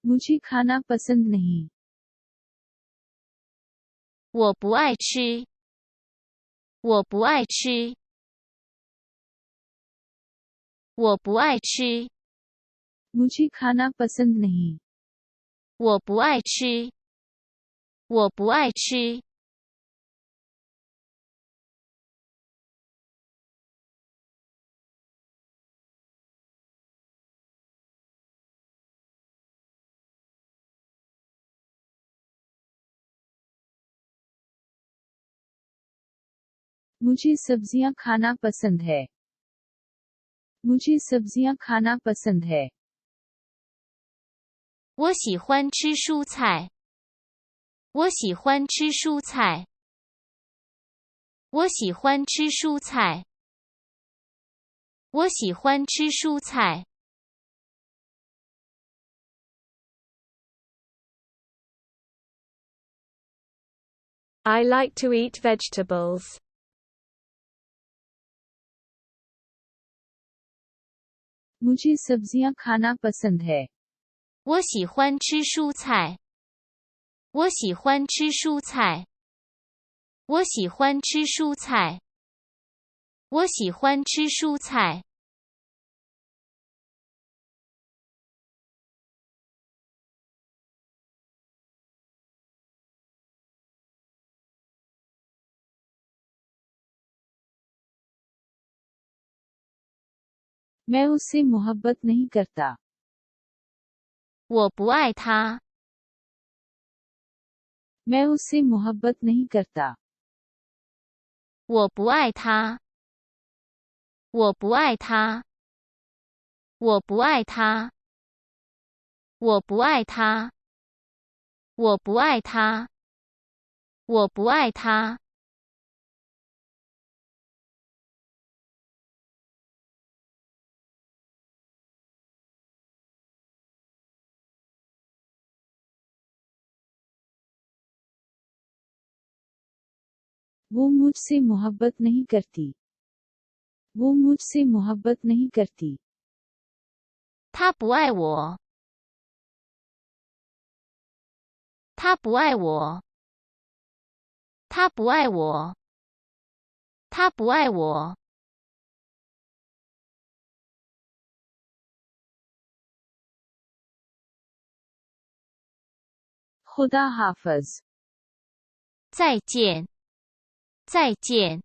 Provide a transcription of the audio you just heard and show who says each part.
Speaker 1: मुझे खाना पसंद नहीं।
Speaker 2: 我不爱吃。我不爱吃。我不爱吃。
Speaker 1: मुझे खाना पसंद नहीं।
Speaker 2: 我不爱吃。我不爱吃。
Speaker 1: मुझे सब्जियां खाना पसंद है। मुझे सब्जियां खाना पसंद है।
Speaker 2: 我喜欢吃蔬菜。我喜欢吃蔬菜。我喜欢吃蔬菜。我喜欢吃蔬菜。
Speaker 3: I like to eat vegetables.
Speaker 1: मुझे सब्जियां खाना पसंद है।
Speaker 2: 我喜欢吃蔬菜。我喜欢吃蔬菜。我喜欢吃蔬菜。我喜欢吃蔬菜。
Speaker 1: मैं उससे मोहब्बत नहीं करता।
Speaker 2: 我不爱他。
Speaker 1: मैं उससे मोहब्बत नहीं करता।
Speaker 2: 我不爱他。我不爱他。我不爱他。我不爱他。我不爱他。我不爱他。
Speaker 1: वो मुझसे मोहब्बत नहीं करती। वो मुझसे मोहब्बत नहीं करती।
Speaker 2: 他不爱我。他不爱我。他不爱我。他不爱我。
Speaker 1: खुदा हाफिज।
Speaker 2: 再见。再见。